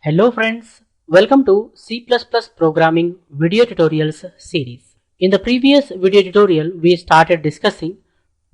Hello friends, welcome to C++ programming video tutorials series. In the previous video tutorial, we started discussing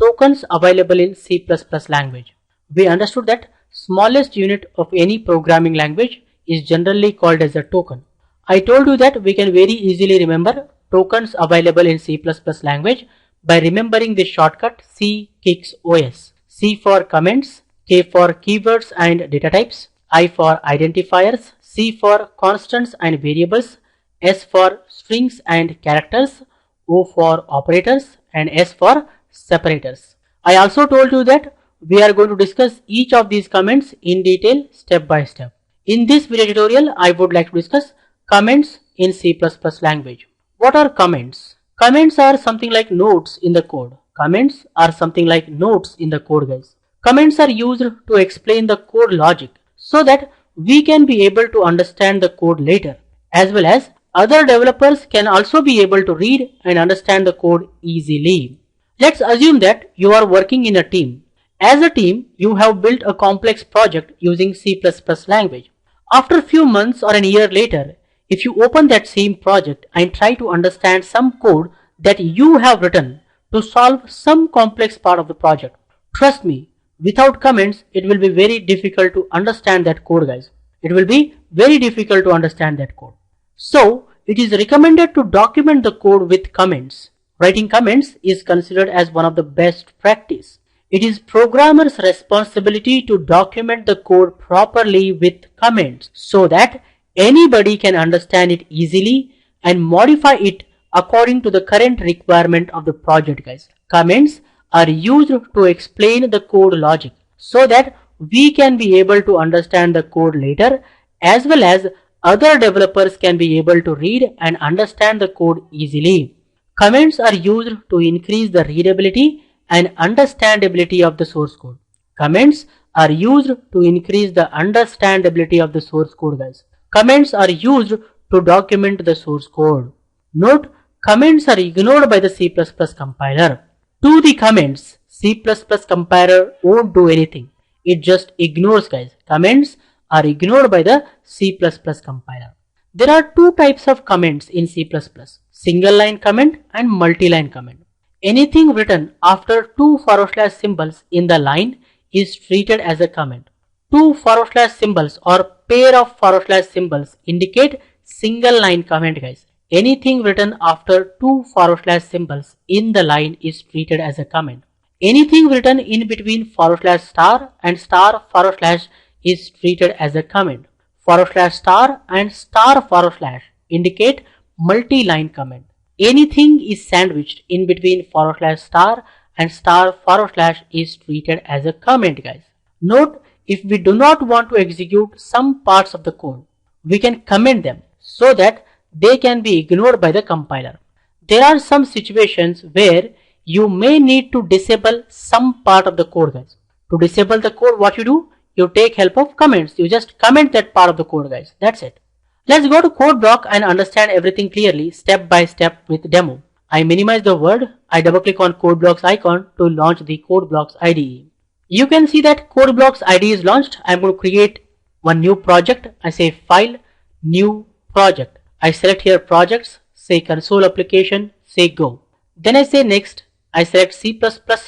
tokens available in C++ language. We understood that smallest unit of any programming language is generally called as a token. I told you that we can very easily remember tokens available in C++ language by remembering the shortcut C kicks OS. C for comments, K for keywords and data types, I for identifiers, C for constants and variables, S for strings and characters, O for operators and S for separators. I also told you that we are going to discuss each of these comments in detail step by step. In this video tutorial, I would like to discuss comments in C++ language. What are comments? Comments are something like notes in the code. Comments are something like notes in the code, guys. Comments are used to explain the code logic so that we can be able to understand the code later, as well as other developers can also be able to read and understand the code easily. Let's assume that you are working in a team. As a team, you have built a complex project using C++ language. After a few months or a year later, if you open that same project and try to understand some code that you have written to solve some complex part of the project, trust me, without comments, it will be very difficult to understand that code, guys. It will be very difficult to understand that code. So, it is recommended to document the code with comments. Writing comments is considered as one of the best practice. It is programmer's responsibility to document the code properly with comments so that anybody can understand it easily and modify it according to the current requirement of the project, guys. Comments are used to explain the code logic so that we can be able to understand the code later, as well as other developers can be able to read and understand the code easily. Comments are used to increase the readability and understandability of the source code. Comments are used to increase the understandability of the source code, guys. Comments are used to document the source code. Note, comments are ignored by the C++ compiler. To the comments, C++ compiler won't do anything. It just ignores, guys. Comments are ignored by the C++ compiler. There are two types of comments in C++, single line comment and multi-line comment. Anything written after two / symbols in the line is treated as a comment. Two / symbols or pair of / symbols indicate single line comment, guys. Anything written after two / symbols in the line is treated as a comment. Anything written in between /* and * is treated as a comment. /* and * indicate multi-line comment. Anything is sandwiched in between /* and * is treated as a comment, guys. Note, if we do not want to execute some parts of the code, we can comment them so that they can be ignored by the compiler. There are some situations where you may need to disable some part of the code, guys. To disable the code, what you do? You take help of comments. You just comment that part of the code, guys. That's it. Let's go to code block and understand everything clearly step by step with demo. I minimize the word. I double click on code blocks icon to launch the code blocks IDE. You can see that code blocks IDE is launched. I'm going to create one new project. I say file, new project. I select here projects, say console application, say go. Then I say next. I select C++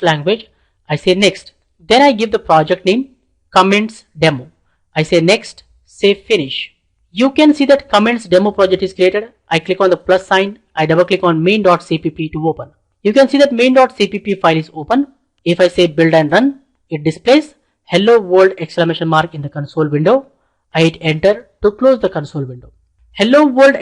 language. I say next. Then I give the project name comments demo. I say next, say finish. You can see that comments demo project is created. I click on the plus sign. I double click on main.cpp to open. You can see that main.cpp file is open. If I say build and run, it displays hello world ! In the console window. I hit enter to close the console window. Hello world !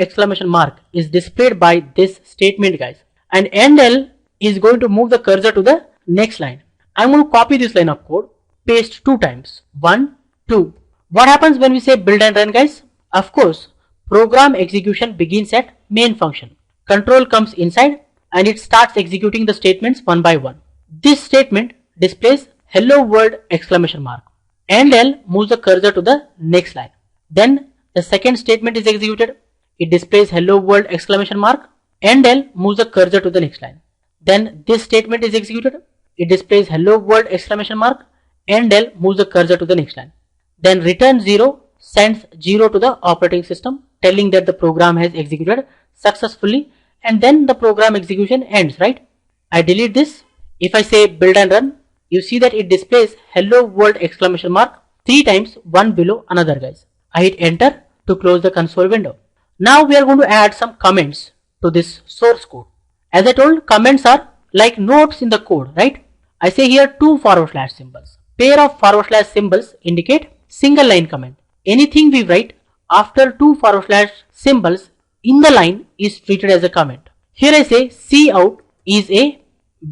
Is displayed by this statement, guys. And endl is going to move the cursor to the next line. I'm going to copy this line of code, paste 2 times. 1, 2. What happens when we say build and run, guys? Of course, program execution begins at main function. Control comes inside and it starts executing the statements one by one. This statement displays hello world ! Endl moves the cursor to the next line. Then the second statement is executed. It displays hello world ! Endl moves the cursor to the next line. Then this statement is executed. It displays hello world ! Endl moves the cursor to the next line. Then return 0 sends 0 to the operating system, telling that the program has executed successfully, and then the program execution ends, right? I delete this. If I say build and run, you see that it displays hello world exclamation mark 3 times, one below another, guys. I hit enter to close the console window. Now we are going to add some comments to this source code. As I told, comments are like notes in the code, right? I say here 2 forward slash symbols. Pair of forward slash symbols indicate single line comment. Anything we write after 2 forward slash symbols in the line is treated as a comment. Here I say cout is a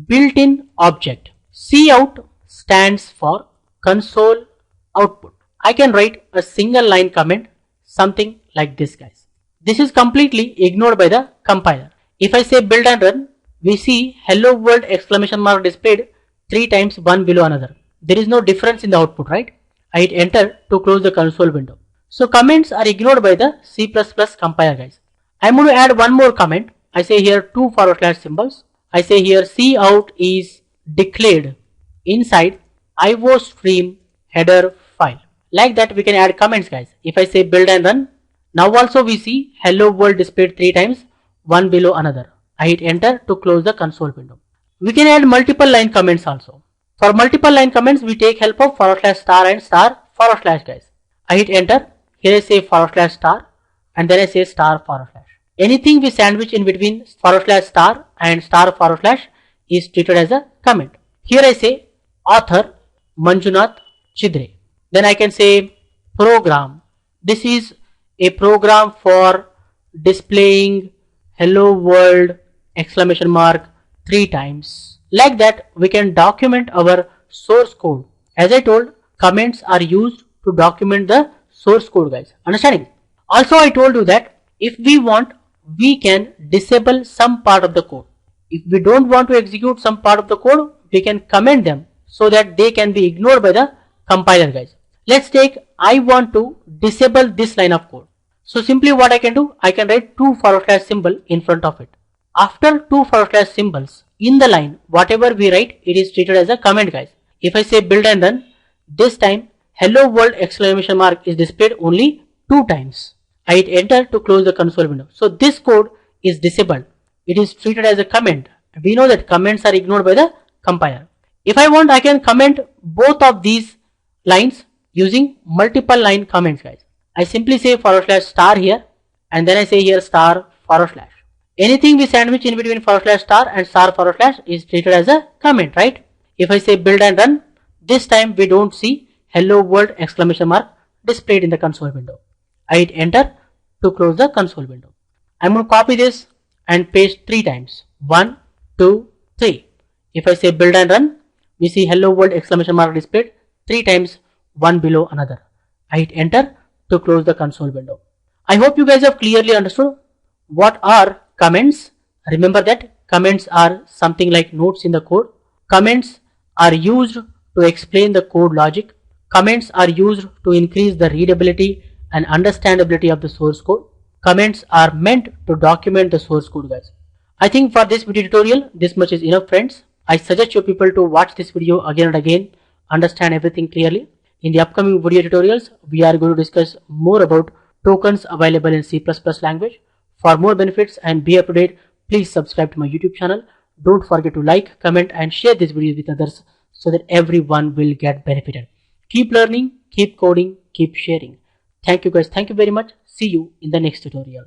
built-in object. Cout stands for console output. I can write a single line comment, something like this, guys. This is completely ignored by the compiler. If I say build and run, we see hello world exclamation mark displayed 3 times, one below another. There is no difference in the output, right? I hit enter to close the console window. So comments are ignored by the C++ compiler, guys. I'm going to add one more comment. I say here 2 forward slash symbols. I say here cout is declared inside iostream header file. Like that we can add comments, guys. If I say build and run, now also we see hello world displayed 3 times, one below another. I hit enter to close the console window. We can add multiple line comments also. For multiple line comments, we take help of forward slash star and star forward slash, guys. I hit enter. Here I say forward slash star and then I say star forward slash. Anything we sandwich in between forward slash star and star forward slash is treated as a comment. Here I say author Manjunath Chidre. Then I can say program. This is a program for displaying hello world exclamation mark 3 times. Like that we can document our source code. As I told, comments are used to document the source code, guys. Understanding? Also I told you that if we want, we can disable some part of the code. If we don't want to execute some part of the code, we can comment them so that they can be ignored by the compiler, guys. Let's take I want to disable this line of code. So simply what I can do, I can write 2 forward slash symbol in front of it. After 2 forward slash symbols in the line, whatever we write, it is treated as a comment, guys. If I say build and run, this time hello world exclamation mark is displayed only 2 times. I hit enter to close the console window. So this code is disabled. It is treated as a comment. We know that comments are ignored by the compiler. If I want, I can comment both of these lines using multiple line comments, guys. I simply say forward slash star here and then I say here star forward slash. Anything we sandwich in between forward slash star and star forward slash is treated as a comment, right? If I say build and run, this time we don't see hello world exclamation mark displayed in the console window. I hit enter to close the console window. I'm going to copy this and paste 3 times. 1, 2, 3. If I say build and run, we see hello world exclamation mark displayed 3 times, one below another. I hit enter to close the console window. I hope you guys have clearly understood what are comments. Remember that comments are something like notes in the code. Comments are used to explain the code logic. Comments are used to increase the readability and understandability of the source code. Comments are meant to document the source code, guys. I think for this video tutorial, this much is enough, friends. I suggest you people to watch this video again and again, understand everything clearly. In the upcoming video tutorials, we are going to discuss more about tokens available in C++ language. For more benefits and be up to date, please subscribe to my YouTube channel. Don't forget to like, comment and share this video with others so that everyone will get benefited. Keep learning, keep coding, keep sharing. Thank you guys. Thank you very much. See you in the next tutorial.